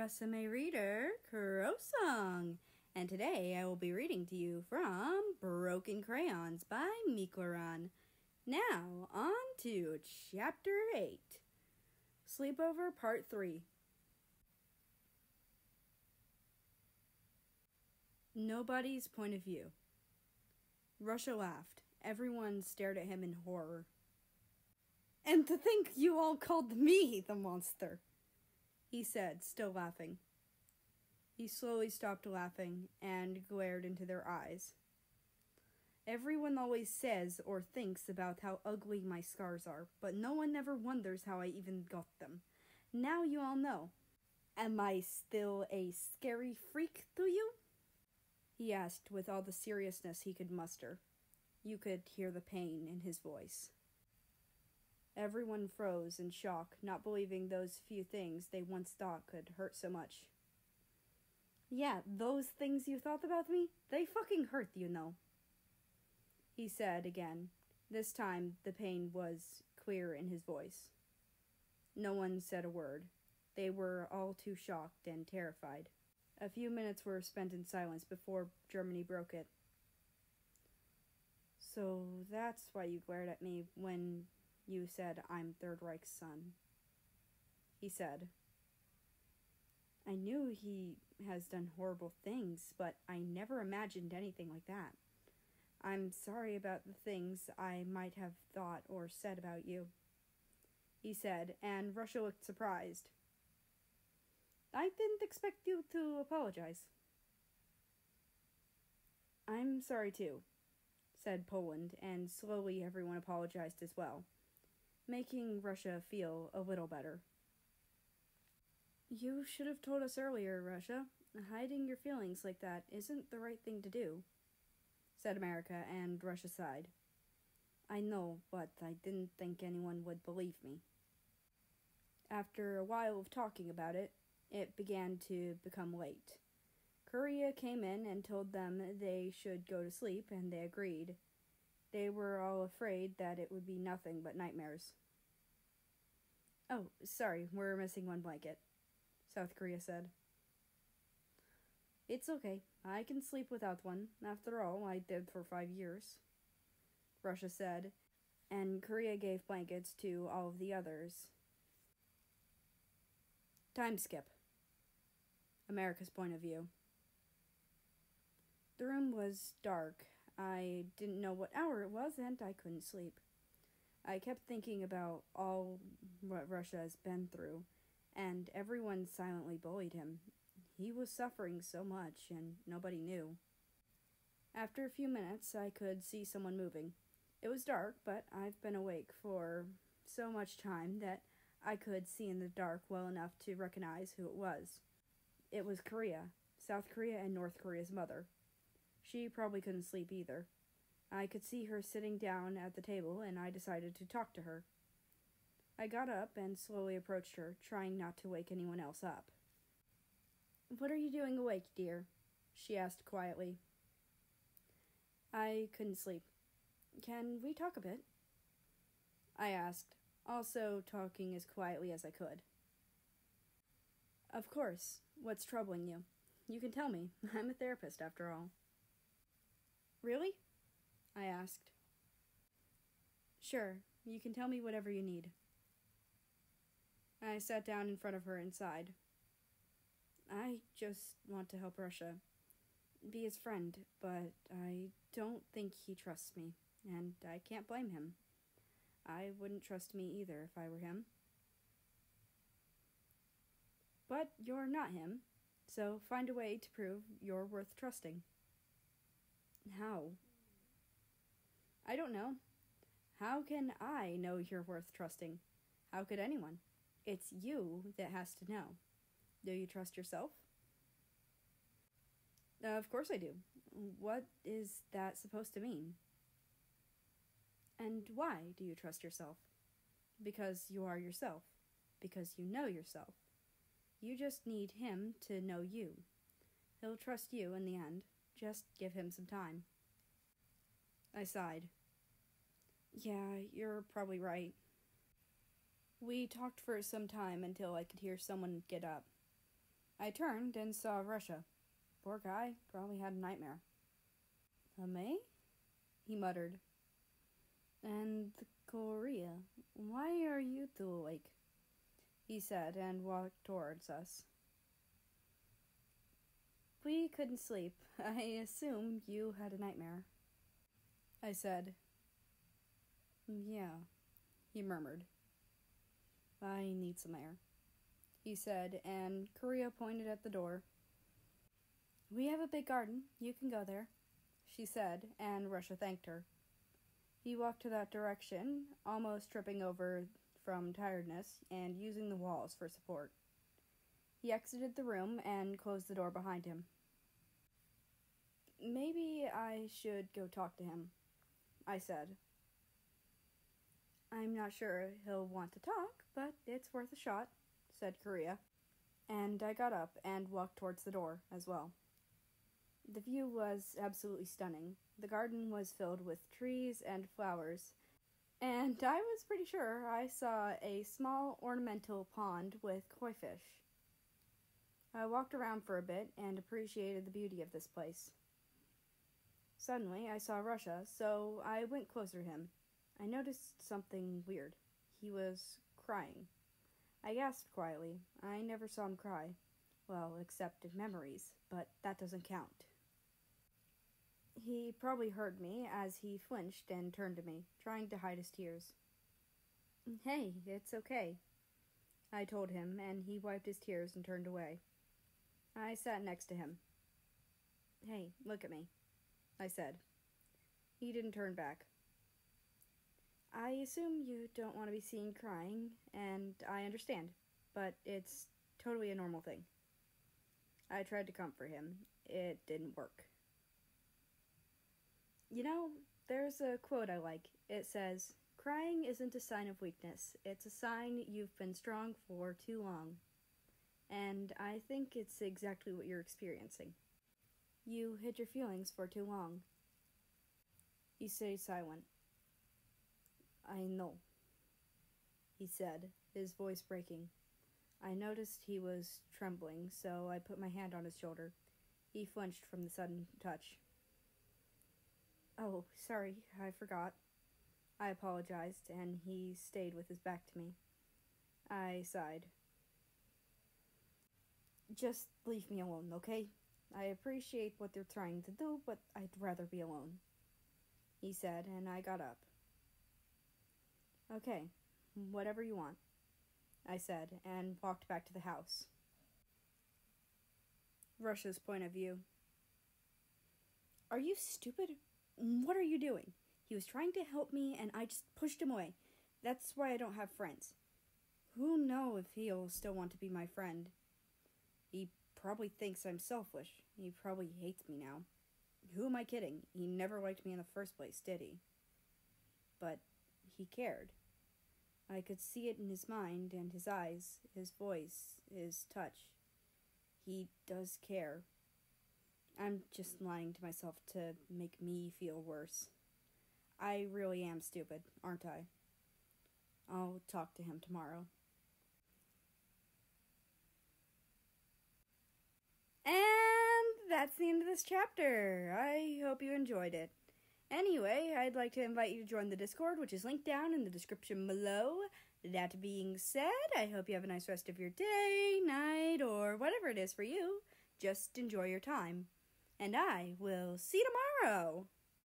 RusAme reader, Crowsong, and today I will be reading to you from Broken Crayons by Mikloran. Now, on to Chapter 8, Sleepover Part 3. Nobody's point of view. Russia laughed. Everyone stared at him in horror. "And to think you all called me the monster," he said, still laughing. He slowly stopped laughing and glared into their eyes. "Everyone always says or thinks about how ugly my scars are, but no one ever wonders how I even got them. Now you all know. Am I still a scary freak to you?" he asked with all the seriousness he could muster. You could hear the pain in his voice. Everyone froze in shock, not believing those few things they once thought could hurt so much. "Yeah, those things you thought about me, they fucking hurt, you know," he said again. This time the pain was clear in his voice. No one said a word. They were all too shocked and terrified. A few minutes were spent in silence before Germany broke it. "So that's why you glared at me when you said I'm Third Reich's son," he said. "I knew he has done horrible things, but I never imagined anything like that. I'm sorry about the things I might have thought or said about you," he said, and Russia looked surprised. "I didn't expect you to apologize." "I'm sorry too," said Poland, and slowly everyone apologized as well, making Russia feel a little better. "You should have told us earlier, Russia. Hiding your feelings like that isn't the right thing to do," said America, and Russia sighed. "I know, but I didn't think anyone would believe me." After a while of talking about it, it began to become late. Korea came in and told them they should go to sleep, and they agreed. They were all afraid that it would be nothing but nightmares. "Oh, sorry, we're missing one blanket," South Korea said. "It's okay. I can sleep without one. After all, I did for 5 years," Russia said, and Korea gave blankets to all of the others. Time skip. America's point of view. The room was dark. I didn't know what hour it was, and I couldn't sleep. I kept thinking about all what Russia has been through, and everyone silently bullied him. He was suffering so much, and nobody knew. After a few minutes, I could see someone moving. It was dark, but I've been awake for so much time that I could see in the dark well enough to recognize who it was. It was Korea, South Korea and North Korea's mother. She probably couldn't sleep either. I could see her sitting down at the table, and I decided to talk to her. I got up and slowly approached her, trying not to wake anyone else up. "What are you doing awake, dear?" she asked quietly. "I couldn't sleep. Can we talk a bit?" I asked, also talking as quietly as I could. "Of course. What's troubling you? You can tell me. I'm a therapist, after all." "Really?" I asked. "Sure. You can tell me whatever you need." I sat down in front of her and sighed. "I just want to help Russia. Be his friend, but I don't think he trusts me, and I can't blame him. I wouldn't trust me either if I were him." "But you're not him, so find a way to prove you're worth trusting." "How?" "I don't know. How can I know you're worth trusting? How could anyone? It's you that has to know. Do you trust yourself?" "Of course I do. What is that supposed to mean?" "And why do you trust yourself?" "Because you are yourself. Because you know yourself. You just need him to know you. He'll trust you in the end. Just give him some time." I sighed. "Yeah, you're probably right." We talked for some time until I could hear someone get up. I turned and saw Russia. Poor guy, probably had a nightmare. May? He muttered. And Korea, why are you two awake? He said and walked towards us. We couldn't sleep. I assumed you had a nightmare. I said. Yeah, he murmured. I need some air, he said, and Korea pointed at the door. We have a big garden. You can go there, she said, and Russia thanked her. He walked to that direction, almost tripping over from tiredness and using the walls for support. He exited the room and closed the door behind him. Maybe I should go talk to him, I said. I'm not sure he'll want to talk, but it's worth a shot, said Korea. And I got up and walked towards the door as well. The view was absolutely stunning. The garden was filled with trees and flowers, and I was pretty sure I saw a small ornamental pond with koi fish. I walked around for a bit and appreciated the beauty of this place. Suddenly, I saw Russia, so I went closer to him. I noticed something weird. He was crying. I gasped quietly. I never saw him cry. Well, except in memories, but that doesn't count. He probably heard me as he flinched and turned to me, trying to hide his tears. Hey, it's okay, I told him, and he wiped his tears and turned away. I sat next to him. Hey, look at me, I said. He didn't turn back. I assume you don't want to be seen crying, and I understand, but it's totally a normal thing. I tried to comfort him. It didn't work. You know, there's a quote I like. It says, "Crying isn't a sign of weakness. It's a sign you've been strong for too long." And I think it's exactly what you're experiencing. You hid your feelings for too long. He stayed silent. I know, he said, his voice breaking. I noticed he was trembling, so I put my hand on his shoulder. He flinched from the sudden touch. Oh, sorry, I forgot. I apologized, and he stayed with his back to me. I sighed. Just leave me alone, okay? I appreciate what they're trying to do, but I'd rather be alone, he said, and I got up. Okay, whatever you want, I said, and walked back to the house. Russia's point of view. Are you stupid? What are you doing? He was trying to help me, and I just pushed him away. That's why I don't have friends. Who knows if he'll still want to be my friend? He probably thinks I'm selfish. He probably hates me now. Who am I kidding? He never liked me in the first place, did he? But he cared. I could see it in his mind and his eyes, his voice, his touch. He does care. I'm just lying to myself to make me feel worse. I really am stupid, aren't I? I'll talk to him tomorrow. And that's the end of this chapter. I hope you enjoyed it. Anyway, I'd like to invite you to join the Discord, which is linked down in the description below. That being said, I hope you have a nice rest of your day, night, or whatever it is for you. Just enjoy your time. And I will see you tomorrow.